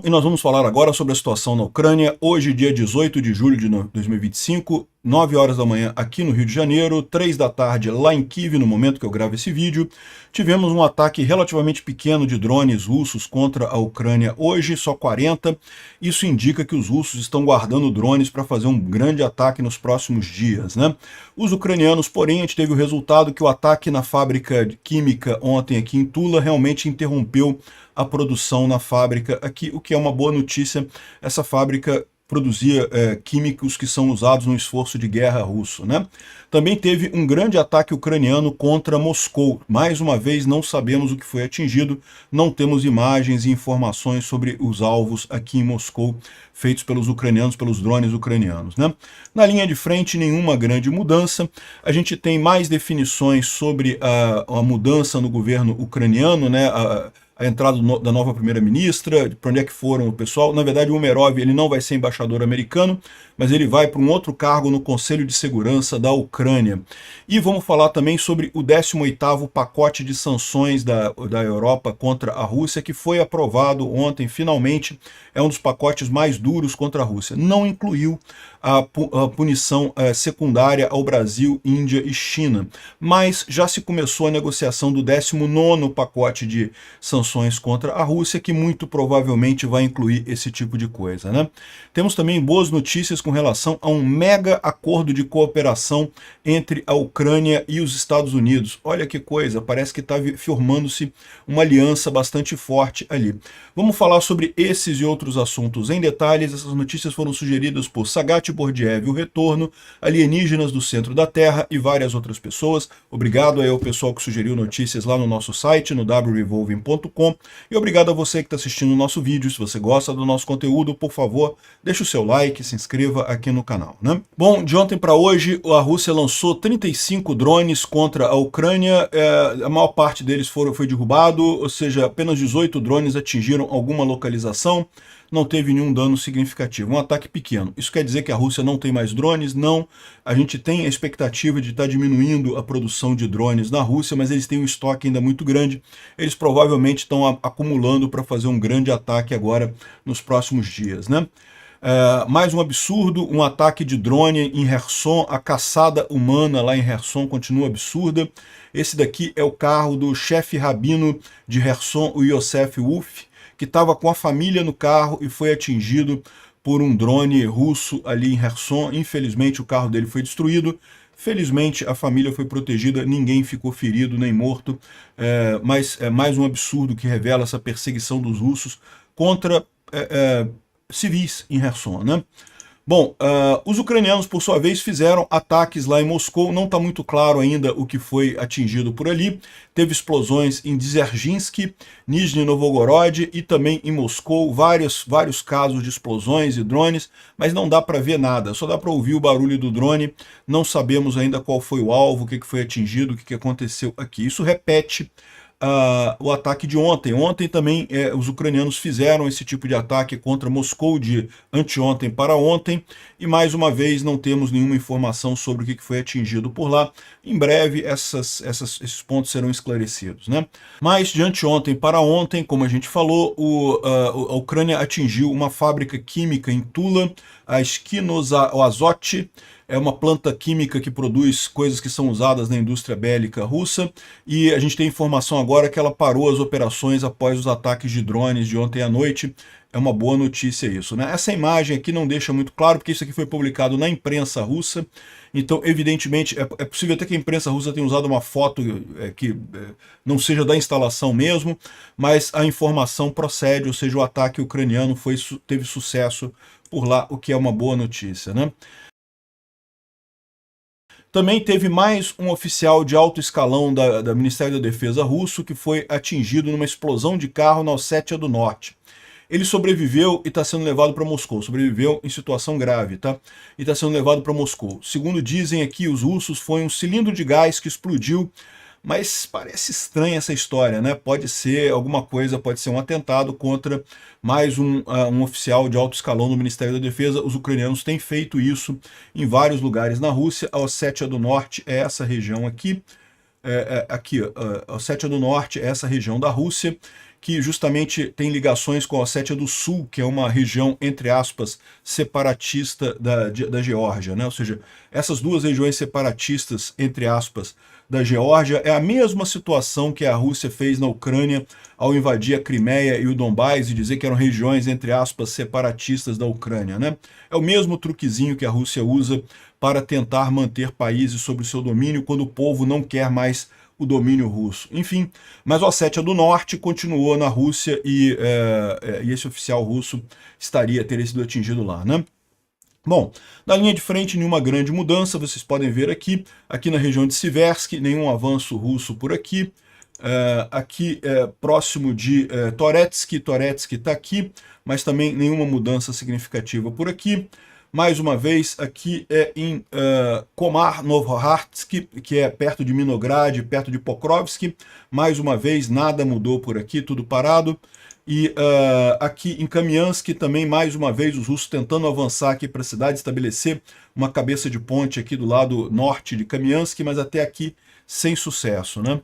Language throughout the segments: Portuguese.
e nós vamos falar agora sobre a situação na Ucrânia. Hoje, dia 18 de julho de 2025, 9 horas da manhã aqui no Rio de Janeiro, 3 da tarde lá em Kiev, no momento que eu gravo esse vídeo. Tivemos um ataque relativamente pequeno de drones russos contra a Ucrânia hoje, só 40. Isso indica que os russos estão guardando drones para fazer um grande ataque nos próximos dias, né? Os ucranianos, porém, a gente teve o resultado que o ataque na fábrica química ontem aqui em Tula realmente interrompeu a produção na fábrica aqui, o que é uma boa notícia. Essa fábrica produzia químicos que são usados no esforço de guerra russo, né? Também teve um grande ataque ucraniano contra Moscou. Mais uma vez, não sabemos o que foi atingido, não temos imagens e informações sobre os alvos aqui em Moscou, feitos pelos ucranianos, pelos drones ucranianos, né? Na linha de frente, nenhuma grande mudança. A gente tem mais definições sobre a mudança no governo ucraniano, né? A entrada da nova primeira-ministra, para onde é que foram o pessoal. Na verdade, o Umerov ele não vai ser embaixador americano, mas ele vai para um outro cargo no Conselho de Segurança da Ucrânia. E vamos falar também sobre o 18º pacote de sanções da Europa contra a Rússia, que foi aprovado ontem, finalmente. É um dos pacotes mais duros contra a Rússia. Não incluiu a punição secundária ao Brasil, Índia e China. Mas já se começou a negociação do 19º pacote de sanções contra a Rússia, que muito provavelmente vai incluir esse tipo de coisa, né? Temos também boas notícias com relação a um mega acordo de cooperação entre a Ucrânia e os Estados Unidos. Olha que coisa, parece que está formando-se uma aliança bastante forte ali. Vamos falar sobre esses e outros assuntos em detalhes. Essas notícias foram sugeridas por Sagat Bordiev, O Retorno, Alienígenas do Centro da Terra e várias outras pessoas. Obrigado aí ao pessoal que sugeriu notícias lá no nosso site, no wrevolving.com, e obrigado a você que está assistindo o nosso vídeo. Se você gosta do nosso conteúdo, por favor, deixe o seu like, se inscreva aqui no canal, né? Bom, de ontem para hoje, a Rússia lançou 35 drones contra a Ucrânia. A maior parte deles foi derrubado, ou seja, apenas 18 drones atingiram alguma localização. Não teve nenhum dano significativo, um ataque pequeno. Isso quer dizer que a Rússia não tem mais drones? Não. A gente tem a expectativa de estar diminuindo a produção de drones na Rússia, mas eles têm um estoque ainda muito grande. Eles provavelmente estão acumulando para fazer um grande ataque agora nos próximos dias, né? Mais um absurdo, um ataque de drone em Kherson. A caçada humana lá em Kherson continua absurda. Esse daqui é o carro do chefe rabino de Kherson, o Yosef Wolf, que estava com a família no carro e foi atingido por um drone russo ali em Kherson. Infelizmente o carro dele foi destruído. Felizmente a família foi protegida, ninguém ficou ferido nem morto. Mas é mais um absurdo que revela essa perseguição dos russos contra civis em Kherson, né? Bom, os ucranianos, por sua vez, fizeram ataques lá em Moscou. Não está muito claro ainda o que foi atingido por ali. Teve explosões em Dzerzhinsky, Nizhny Novgorod e também em Moscou. Vários casos de explosões e drones, mas não dá para ver nada. Só dá para ouvir o barulho do drone. Não sabemos ainda qual foi o alvo, o que foi atingido, o que aconteceu aqui. Isso repete o ataque de ontem. Ontem também os ucranianos fizeram esse tipo de ataque contra Moscou de anteontem para ontem, e mais uma vez não temos nenhuma informação sobre o que foi atingido por lá. Em breve esses pontos serão esclarecidos, né? Mas de anteontem para ontem, como a gente falou, a Ucrânia atingiu uma fábrica química em Tula, a Skinoazot. É uma planta química que produz coisas que são usadas na indústria bélica russa, e a gente tem informação agora que ela parou as operações após os ataques de drones de ontem à noite. É uma boa notícia isso, né? Essa imagem aqui não deixa muito claro, porque isso aqui foi publicado na imprensa russa, então evidentemente é possível até que a imprensa russa tenha usado uma foto que não seja da instalação mesmo, mas a informação procede, ou seja, o ataque ucraniano teve sucesso por lá, o que é uma boa notícia, né? Também teve mais um oficial de alto escalão da Ministério da Defesa russo que foi atingido numa explosão de carro na Ossétia do Norte. Ele sobreviveu e está sendo levado para Moscou. Sobreviveu em situação grave, tá? E está sendo levado para Moscou. Segundo dizem aqui os russos, foi um cilindro de gás que explodiu. Mas parece estranha essa história, né? Pode ser alguma coisa, pode ser um atentado contra mais um oficial de alto escalão do Ministério da Defesa. Os ucranianos têm feito isso em vários lugares na Rússia. A Ossétia do Norte é essa região aqui. A Ossétia do Norte é essa região da Rússia. que justamente tem ligações com a Ossétia do Sul, que é uma região, entre aspas, separatista da Geórgia, né? Ou seja, essas duas regiões separatistas, entre aspas, da Geórgia, é a mesma situação que a Rússia fez na Ucrânia ao invadir a Crimeia e o Donbás e dizer que eram regiões, entre aspas, separatistas da Ucrânia, né? É o mesmo truquezinho que a Rússia usa para tentar manter países sob o seu domínio quando o povo não quer mais o domínio russo. Enfim, mas a Ossétia do Norte continuou na Rússia e esse oficial russo teria sido atingido lá, né? Bom, na linha de frente, nenhuma grande mudança, vocês podem ver aqui na região de Siversk, nenhum avanço russo por aqui. Aqui próximo de Torezk está aqui, mas também nenhuma mudança significativa por aqui. Mais uma vez, aqui em Komar-Novohartsk, que é perto de Minograd, perto de Pokrovsk. Mais uma vez, nada mudou por aqui, tudo parado. E aqui em Kamiansk também, mais uma vez, os russos tentando avançar aqui para a cidade, estabelecer uma cabeça de ponte aqui do lado norte de Kamiansk, mas até aqui sem sucesso, né?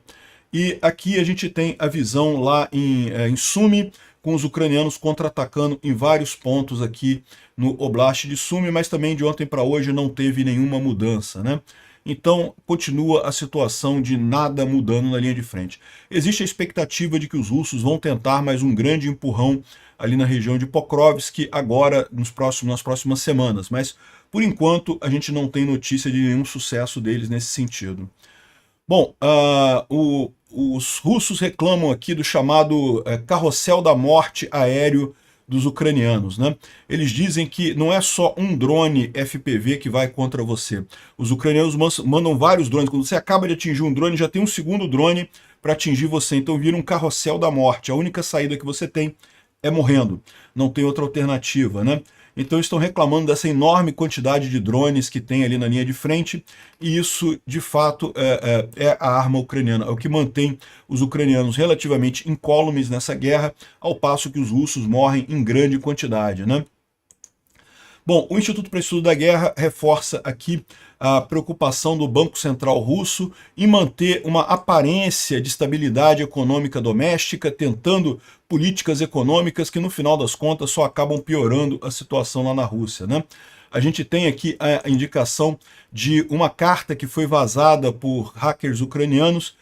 E aqui a gente tem a visão lá em Sumy, com os ucranianos contra-atacando em vários pontos aqui no Oblast de Sumy, mas também de ontem para hoje não teve nenhuma mudança, né? Então, continua a situação de nada mudando na linha de frente. Existe a expectativa de que os russos vão tentar mais um grande empurrão ali na região de Pokrovsk agora, nas próximas semanas, mas por enquanto a gente não tem notícia de nenhum sucesso deles nesse sentido. Bom, os russos reclamam aqui do chamado carrossel da morte aéreo dos ucranianos, né? Eles dizem que não é só um drone FPV que vai contra você. Os ucranianos mandam vários drones. Quando você acaba de atingir um drone, já tem um segundo drone para atingir você. Então vira um carrossel da morte. A única saída que você tem é morrendo. Não tem outra alternativa, né? Então estão reclamando dessa enorme quantidade de drones que tem ali na linha de frente, e isso, de fato, é a arma ucraniana, é o que mantém os ucranianos relativamente incólumes nessa guerra, ao passo que os russos morrem em grande quantidade, né? Bom, o Instituto para o Estudo da Guerra reforça aqui a preocupação do Banco Central russo em manter uma aparência de estabilidade econômica doméstica, tentando políticas econômicas que, no final das contas, só acabam piorando a situação lá na Rússia, né? A gente tem aqui a indicação de uma carta que foi vazada por hackers ucranianos,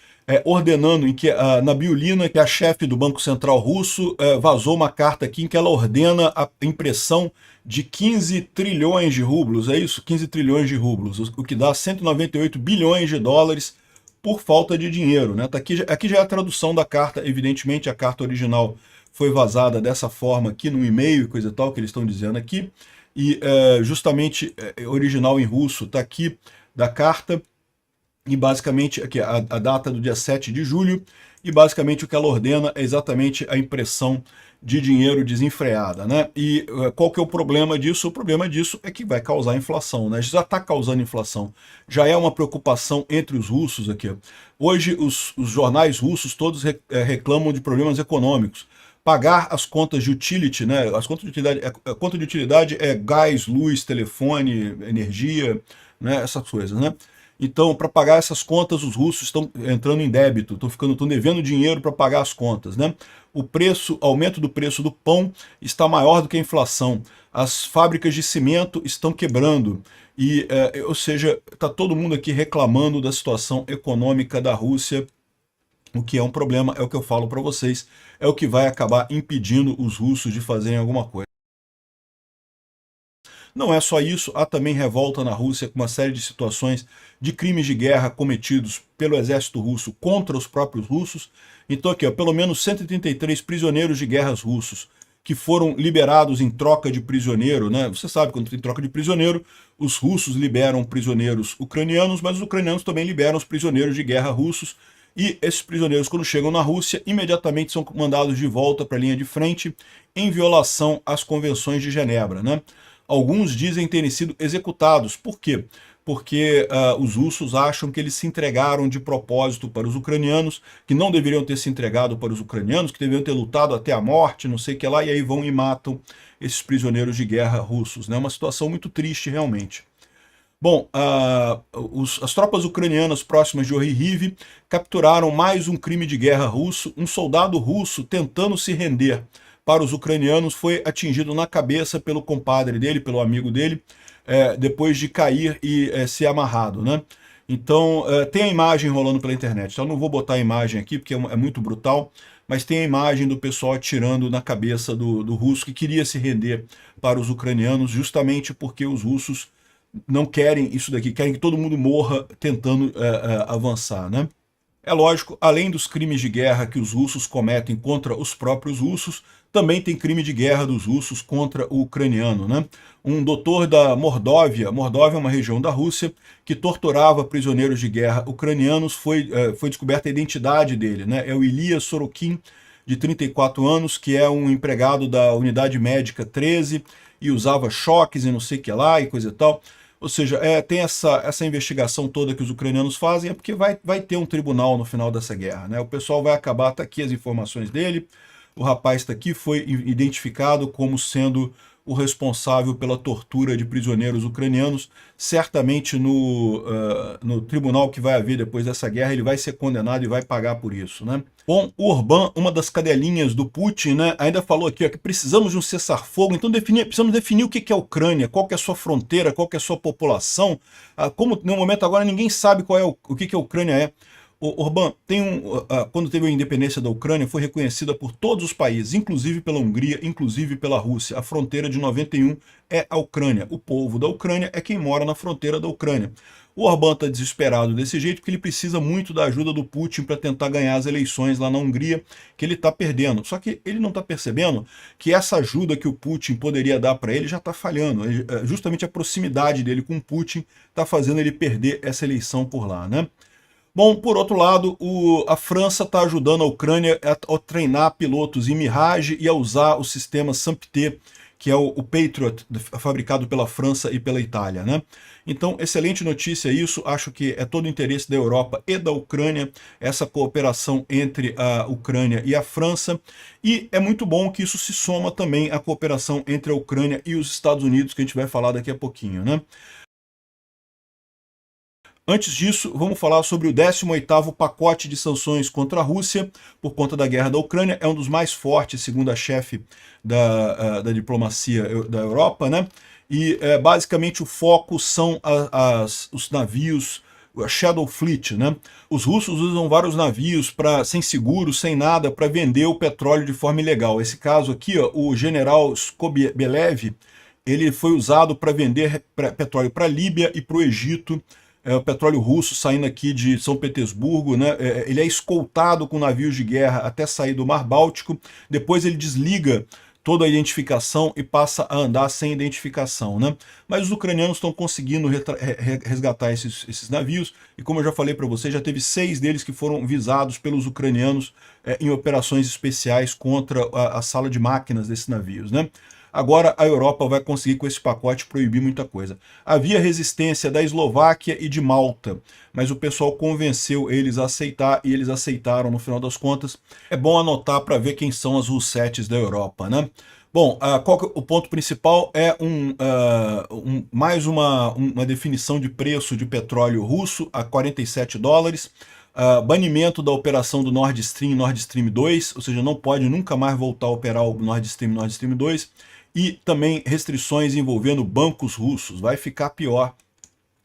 ordenando em que a Nabiullina, que é a chefe do Banco Central russo, vazou uma carta aqui em que ela ordena a impressão de 15 trilhões de rublos, é isso? 15 trilhões de rublos, o que dá 198 bilhões de dólares por falta de dinheiro, né? Aqui já é a tradução da carta, evidentemente a carta original foi vazada dessa forma aqui no e-mail e coisa e tal que eles estão dizendo aqui, e justamente original em russo está aqui da carta, e basicamente aqui a data do dia 7 de julho, e basicamente o que ela ordena é exatamente a impressão de dinheiro desenfreada, né? E qual que é o problema disso? O problema disso é que vai causar inflação, né? Já está causando inflação. Já é uma preocupação entre os russos aqui. Hoje os jornais russos todos reclamam de problemas econômicos. Pagar as contas de utility, né? As contas de utilidade, a conta de utilidade é gás, luz, telefone, energia, né? Essas coisas, né? Então, para pagar essas contas, os russos estão entrando em débito, estão devendo dinheiro para pagar as contas, né? O aumento do preço do pão está maior do que a inflação. As fábricas de cimento estão quebrando. E, ou seja, está todo mundo aqui reclamando da situação econômica da Rússia, o que é um problema, é o que eu falo para vocês, é o que vai acabar impedindo os russos de fazerem alguma coisa. Não é só isso, há também revolta na Rússia com uma série de situações de crimes de guerra cometidos pelo exército russo contra os próprios russos. Então aqui, ó, pelo menos 133 prisioneiros de guerras russos que foram liberados em troca de prisioneiro, né? Você sabe, quando tem troca de prisioneiro, os russos liberam prisioneiros ucranianos, mas os ucranianos também liberam os prisioneiros de guerra russos. E esses prisioneiros, quando chegam na Rússia, imediatamente são mandados de volta para a linha de frente em violação às convenções de Genebra, né? Alguns dizem terem sido executados. Por quê? Porque os russos acham que eles se entregaram de propósito para os ucranianos, que não deveriam ter se entregado para os ucranianos, que deveriam ter lutado até a morte, não sei o que lá, e aí vão e matam esses prisioneiros de guerra russos, né? Uma situação muito triste, realmente. Bom, as tropas ucranianas próximas de Orihhiv capturaram mais um crime de guerra russo. Um soldado russo tentando se render para os ucranianos foi atingido na cabeça pelo compadre dele, pelo amigo dele, depois de cair e ser amarrado, né? Então, tem a imagem rolando pela internet. Então, eu não vou botar a imagem aqui, porque é muito brutal, mas tem a imagem do pessoal atirando na cabeça do russo que queria se render para os ucranianos, justamente porque os russos não querem isso daqui, querem que todo mundo morra tentando avançar, né? É lógico, além dos crimes de guerra que os russos cometem contra os próprios russos, também tem crime de guerra dos russos contra o ucraniano, né? Um doutor da Mordóvia, Mordóvia é uma região da Rússia, que torturava prisioneiros de guerra ucranianos, foi descoberta a identidade dele, né? É o Ilya Sorokin, de 34 anos, que é um empregado da Unidade Médica 13 e usava choques e não sei o que lá e coisa e tal. Ou seja, tem essa investigação toda que os ucranianos fazem, é porque vai ter um tribunal no final dessa guerra, né? O pessoal vai acabar, tá aqui as informações dele, o rapaz está aqui, foi identificado como sendo o responsável pela tortura de prisioneiros ucranianos. Certamente no tribunal que vai haver depois dessa guerra, ele vai ser condenado e vai pagar por isso, né? Bom, o Orbán, uma das cadelinhas do Putin, né, ainda falou aqui ó, que precisamos de um cessar-fogo, então precisamos definir o que é a Ucrânia, qual que é a sua fronteira, qual que é a sua população. Como no momento agora ninguém sabe qual é o que a Ucrânia é. O Orbán, quando teve a independência da Ucrânia, foi reconhecida por todos os países, inclusive pela Hungria, inclusive pela Rússia. A fronteira de 91 é a Ucrânia. O povo da Ucrânia é quem mora na fronteira da Ucrânia. O Orbán está desesperado desse jeito porque ele precisa muito da ajuda do Putin para tentar ganhar as eleições lá na Hungria, que ele está perdendo. Só que ele não está percebendo que essa ajuda que o Putin poderia dar para ele já está falhando. Justamente a proximidade dele com o Putin está fazendo ele perder essa eleição por lá, né? Bom, por outro lado, a França está ajudando a Ucrânia a treinar pilotos em Mirage e a usar o sistema SAMP-T, que é o Patriot, fabricado pela França e pela Itália, né? Então, excelente notícia isso, acho que é todo o interesse da Europa e da Ucrânia, essa cooperação entre a Ucrânia e a França, e é muito bom que isso se soma também à cooperação entre a Ucrânia e os Estados Unidos, que a gente vai falar daqui a pouquinho, né? Antes disso, vamos falar sobre o 18º pacote de sanções contra a Rússia por conta da guerra da Ucrânia. É um dos mais fortes, segundo a chefe da diplomacia da Europa, né? E basicamente o foco são os navios, a Shadow Fleet, né? Os russos usam vários navios sem seguro, sem nada, para vender o petróleo de forma ilegal. Esse caso aqui, ó, o general Skobelev, ele foi usado para vender petróleo para a Líbia e para o Egito. O petróleo russo saindo aqui de São Petersburgo, né? Ele é escoltado com navios de guerra até sair do Mar Báltico, depois ele desliga toda a identificação e passa a andar sem identificação, né? Mas os ucranianos estão conseguindo resgatar esses navios, e como eu já falei para você, já teve 6 deles que foram visados pelos ucranianos em operações especiais contra a sala de máquinas desses navios, né? Agora a Europa vai conseguir com esse pacote proibir muita coisa. Havia resistência da Eslováquia e de Malta, mas o pessoal convenceu eles a aceitar e eles aceitaram no final das contas. É bom anotar para ver quem são as Russettes da Europa, né? Bom, o ponto principal é mais uma definição de preço de petróleo russo a 47 dólares. Banimento da operação do Nord Stream e Nord Stream 2, ou seja, não pode nunca mais voltar a operar o Nord Stream e Nord Stream 2. E também restrições envolvendo bancos russos. Vai ficar pior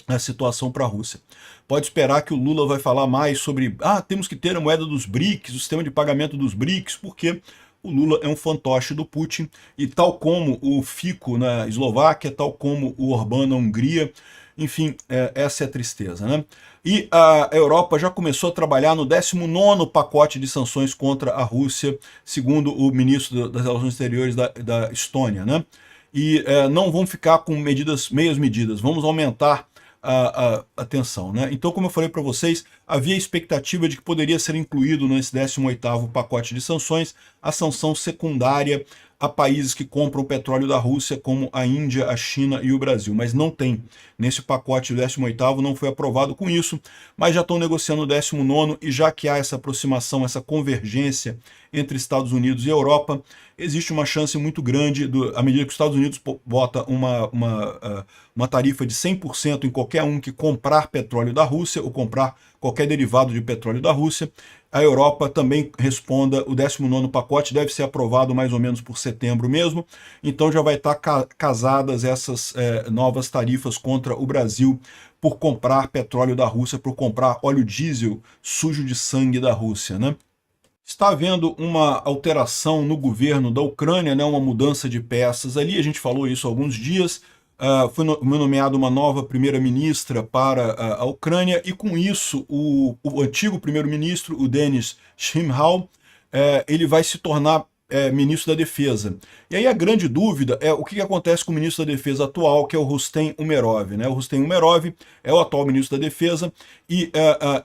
a situação para a Rússia. Pode esperar que o Lula vai falar mais sobre temos que ter a moeda dos BRICS, o sistema de pagamento dos BRICS, porque o Lula é um fantoche do Putin, e tal como o Fico na Eslováquia, tal como o Orbán na Hungria, enfim, essa é a tristeza, né? E a Europa já começou a trabalhar no 19º pacote de sanções contra a Rússia, segundo o ministro das Relações Exteriores da Estônia, né? E não vão ficar com meias medidas, vamos aumentar a tensão, né? Então, como eu falei para vocês, havia expectativa de que poderia ser incluído nesse 18º pacote de sanções a sanção secundária a países que compram petróleo da Rússia, como a Índia, a China e o Brasil, mas não tem. Nesse pacote do 18º não foi aprovado com isso, mas já estão negociando o 19º, e já que há essa aproximação, essa convergência entre Estados Unidos e Europa, existe uma chance muito grande, à medida que os Estados Unidos bota uma uma tarifa de 100% em qualquer um que comprar petróleo da Rússia ou comprar qualquer derivado de petróleo da Rússia. A Europa também responda, o 19º pacote deve ser aprovado mais ou menos por setembro mesmo, então já vai estar casadas essas novas tarifas contra o Brasil por comprar petróleo da Rússia, por comprar óleo diesel sujo de sangue da Rússia, né? Está havendo uma alteração no governo da Ucrânia, né, uma mudança de peças ali, a gente falou isso há alguns dias. Foi nomeada uma nova primeira-ministra para a Ucrânia, e com isso o antigo primeiro-ministro, o Denis Shmyhal, ele vai se tornar ministro da Defesa. E aí a grande dúvida é o que acontece com o ministro da Defesa atual, que é o Rustem Umerov, né? O Rustem Umerov é o atual ministro da Defesa e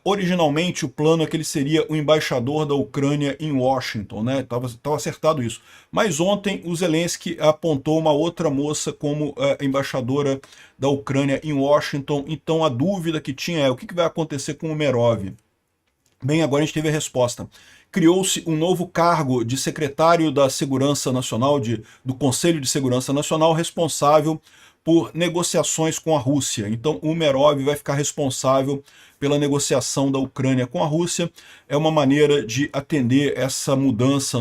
originalmente o plano é que ele seria o embaixador da Ucrânia em Washington, né? Tava acertado isso. Mas ontem o Zelensky apontou uma outra moça como embaixadora da Ucrânia em Washington, então a dúvida que tinha é o que vai acontecer com o Umerov? Bem, agora a gente teve a resposta. Criou-se um novo cargo de secretário da Segurança Nacional, do Conselho de Segurança Nacional, responsável por negociações com a Rússia. Então o Umerov vai ficar responsável pela negociação da Ucrânia com a Rússia. É uma maneira de atender essa mudança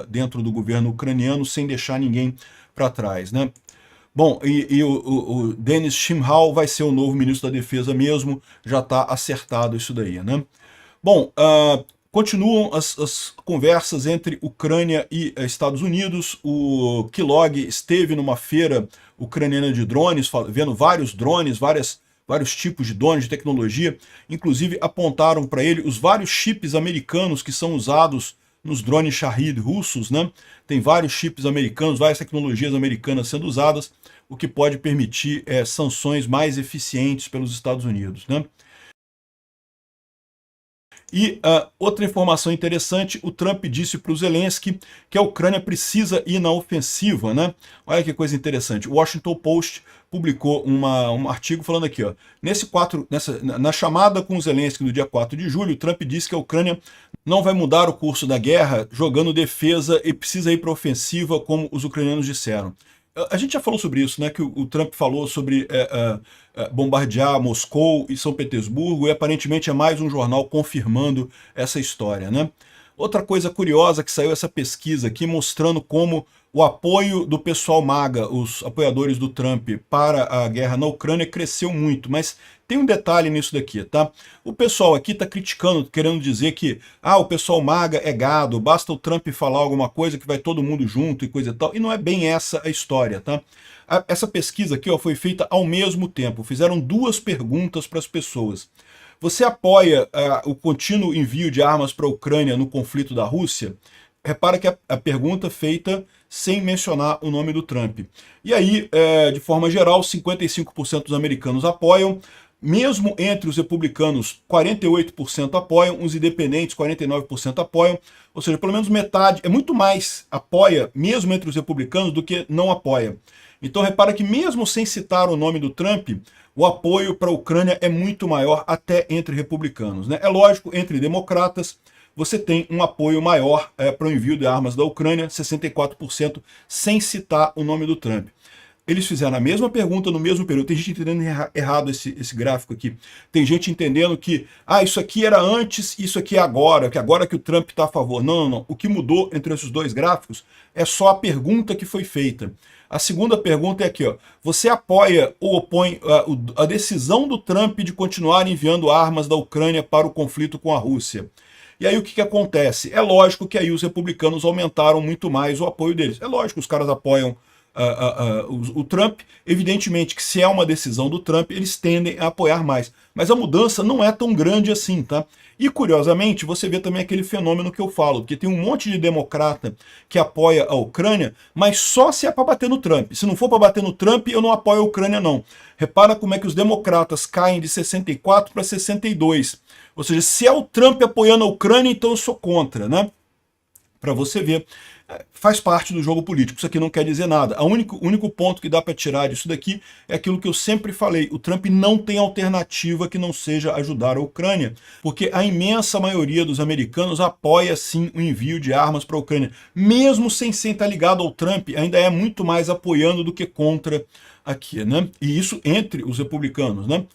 dentro do governo ucraniano sem deixar ninguém para trás, né? Bom, o Denis Shmyhal vai ser o novo ministro da Defesa mesmo, já está acertado isso daí, né? Bom, continuam as conversas entre Ucrânia e Estados Unidos. O Kellogg esteve numa feira ucraniana de drones, vendo vários drones, vários tipos de drones de tecnologia. Inclusive apontaram para ele os vários chips americanos que são usados nos drones Shahed russos, né? Tem vários chips americanos, várias tecnologias americanas sendo usadas, o que pode permitir sanções mais eficientes pelos Estados Unidos, né? E outra informação interessante, o Trump disse para o Zelensky que a Ucrânia precisa ir na ofensiva, né? Olha que coisa interessante. O Washington Post publicou um artigo falando aqui, ó, na chamada com o Zelensky no dia 4 de julho, o Trump disse que a Ucrânia não vai mudar o curso da guerra jogando defesa e precisa ir para a ofensiva, como os ucranianos disseram. A gente já falou sobre isso, né? Que o Trump falou sobre bombardear Moscou e São Petersburgo, e aparentemente é mais um jornal confirmando essa história, né? Outra coisa curiosa que saiu essa pesquisa aqui mostrando como o apoio do pessoal MAGA, os apoiadores do Trump, para a guerra na Ucrânia cresceu muito, mas tem um detalhe nisso daqui, tá? O pessoal aqui está criticando, querendo dizer que o pessoal MAGA é gado, basta o Trump falar alguma coisa que vai todo mundo junto e coisa e tal, e não é bem essa a história, tá? Essa pesquisa aqui foi feita ao mesmo tempo, fizeram duas perguntas para as pessoas. Você apoia o contínuo envio de armas para a Ucrânia no conflito da Rússia? Repara que a pergunta feita sem mencionar o nome do Trump. E aí, de forma geral, 55% dos americanos apoiam, mesmo entre os republicanos, 48% apoiam, os independentes, 49% apoiam, ou seja, pelo menos metade, é muito mais apoia, mesmo entre os republicanos, do que não apoia. Então repara que mesmo sem citar o nome do Trump, o apoio para a Ucrânia é muito maior até entre republicanos, né? É lógico, entre democratas, você tem um apoio maior para o envio de armas da Ucrânia, 64%, sem citar o nome do Trump. Eles fizeram a mesma pergunta no mesmo período. Tem gente entendendo errado esse gráfico aqui. Tem gente entendendo que isso aqui era antes, isso aqui é agora, que agora que o Trump está a favor. Não, não, não. O que mudou entre esses dois gráficos é só a pergunta que foi feita. A segunda pergunta é aqui, ó. Você apoia ou opõe a decisão do Trump de continuar enviando armas da Ucrânia para o conflito com a Rússia? E aí o que acontece? É lógico que aí os republicanos aumentaram muito mais o apoio deles. É lógico que os caras apoiam o Trump. Evidentemente que se é uma decisão do Trump, eles tendem a apoiar mais. Mas a mudança não é tão grande assim, tá? E curiosamente, você vê também aquele fenômeno que eu falo, porque tem um monte de democrata que apoia a Ucrânia, mas só se é para bater no Trump. Se não for para bater no Trump, eu não apoio a Ucrânia, não. Repara como é que os democratas caem de 64 para 62. Ou seja, se é o Trump apoiando a Ucrânia, então eu sou contra, né? Para você ver, faz parte do jogo político, isso aqui não quer dizer nada. O único ponto que dá para tirar disso daqui é aquilo que eu sempre falei, o Trump não tem alternativa que não seja ajudar a Ucrânia, porque a imensa maioria dos americanos apoia sim o envio de armas para a Ucrânia, mesmo sem estar ligado ao Trump, ainda é muito mais apoiando do que contra aqui, né? E isso entre os republicanos, né?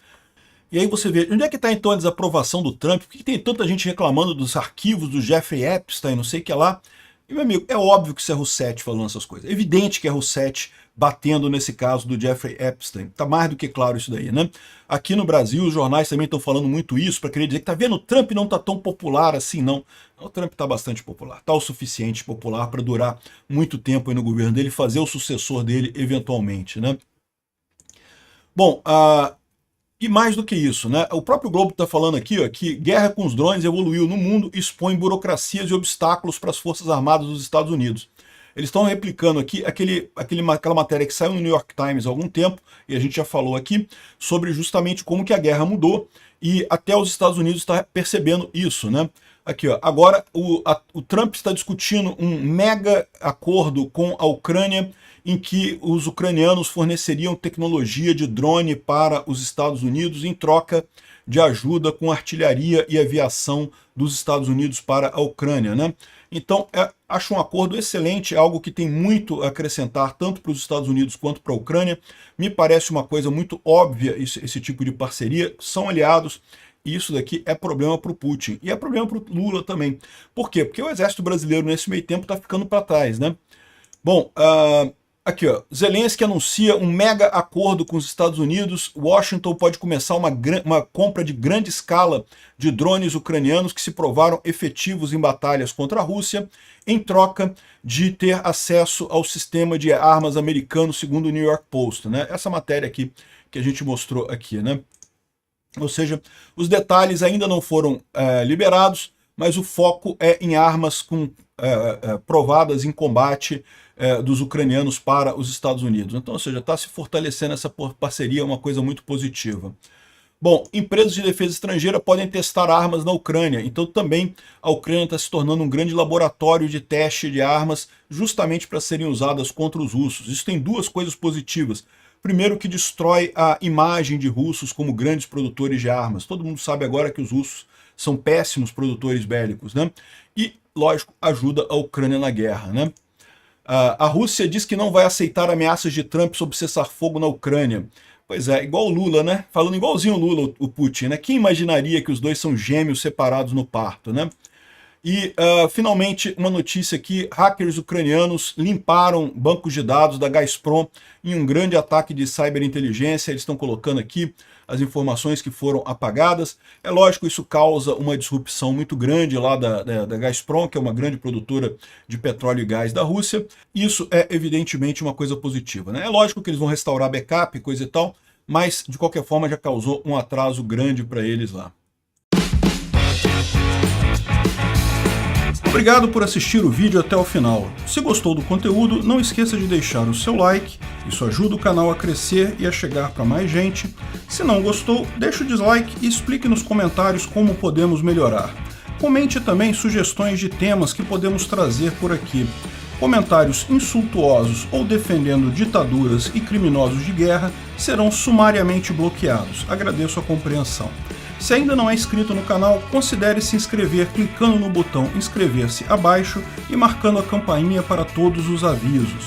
E aí você vê, onde é que está então a desaprovação do Trump? Por que tem tanta gente reclamando dos arquivos do Jeffrey Epstein, não sei o que lá? E, meu amigo, é óbvio que isso é Rousseff falando essas coisas. É evidente que é Rousseff batendo nesse caso do Jeffrey Epstein. Tá mais do que claro isso daí, né? Aqui no Brasil, os jornais também estão falando muito isso para querer dizer que tá vendo, o Trump não tá tão popular assim, não. O Trump tá bastante popular. Tá o suficiente popular para durar muito tempo aí no governo dele, fazer o sucessor dele eventualmente, né? Bom, e mais do que isso, né? O próprio Globo está falando aqui, ó, que guerra com os drones evoluiu no mundo e expõe burocracias e obstáculos para as Forças Armadas dos Estados Unidos. Eles estão replicando aqui aquela matéria que saiu no New York Times há algum tempo, e a gente já falou aqui, sobre justamente como que a guerra mudou, e até os Estados Unidos está percebendo isso, né? Aqui, ó, agora o Trump está discutindo um mega acordo com a Ucrânia, em que os ucranianos forneceriam tecnologia de drone para os Estados Unidos em troca de ajuda com artilharia e aviação dos Estados Unidos para a Ucrânia, né? Então, acho um acordo excelente, algo que tem muito a acrescentar tanto para os Estados Unidos quanto para a Ucrânia. Me parece uma coisa muito óbvia esse tipo de parceria, são aliados, e isso daqui é problema para o Putin. E é problema para o Lula também. Por quê? Porque o exército brasileiro nesse meio tempo está ficando para trás, né? Bom, aqui, ó, Zelensky anuncia um mega acordo com os Estados Unidos. Washington pode começar uma compra de grande escala de drones ucranianos que se provaram efetivos em batalhas contra a Rússia, em troca de ter acesso ao sistema de armas americano, segundo o New York Post, né? Essa matéria aqui que a gente mostrou aqui, né? Ou seja, os detalhes ainda não foram liberados, mas o foco é em armas provadas em combate dos ucranianos para os Estados Unidos. Então, ou seja, está se fortalecendo essa parceria, é uma coisa muito positiva. Bom, empresas de defesa estrangeira podem testar armas na Ucrânia, então também a Ucrânia está se tornando um grande laboratório de teste de armas justamente para serem usadas contra os russos. Isso tem duas coisas positivas. Primeiro, que destrói a imagem de russos como grandes produtores de armas. Todo mundo sabe agora que os russos são péssimos produtores bélicos, né? E, lógico, ajuda a Ucrânia na guerra, né? A Rússia diz que não vai aceitar ameaças de Trump sobre cessar fogo na Ucrânia. Pois é, igual o Lula, né? Falando igualzinho o Lula, o Putin, né? Quem imaginaria que os dois são gêmeos separados no parto, né? E, finalmente, uma notícia aqui, hackers ucranianos limparam bancos de dados da Gazprom em um grande ataque de cyberinteligência. Eles estão colocando aqui as informações que foram apagadas. É lógico, isso causa uma disrupção muito grande lá da Gazprom, que é uma grande produtora de petróleo e gás da Rússia. Isso é, evidentemente, uma coisa positiva, né? É lógico que eles vão restaurar backup, coisa e tal, mas, de qualquer forma, já causou um atraso grande para eles lá. Obrigado por assistir o vídeo até o final. Se gostou do conteúdo, não esqueça de deixar o seu like, isso ajuda o canal a crescer e a chegar para mais gente. Se não gostou, deixe o dislike e explique nos comentários como podemos melhorar. Comente também sugestões de temas que podemos trazer por aqui. Comentários insultuosos ou defendendo ditaduras e criminosos de guerra serão sumariamente bloqueados. Agradeço a compreensão. Se ainda não é inscrito no canal, considere se inscrever clicando no botão inscrever-se abaixo e marcando a campainha para todos os avisos.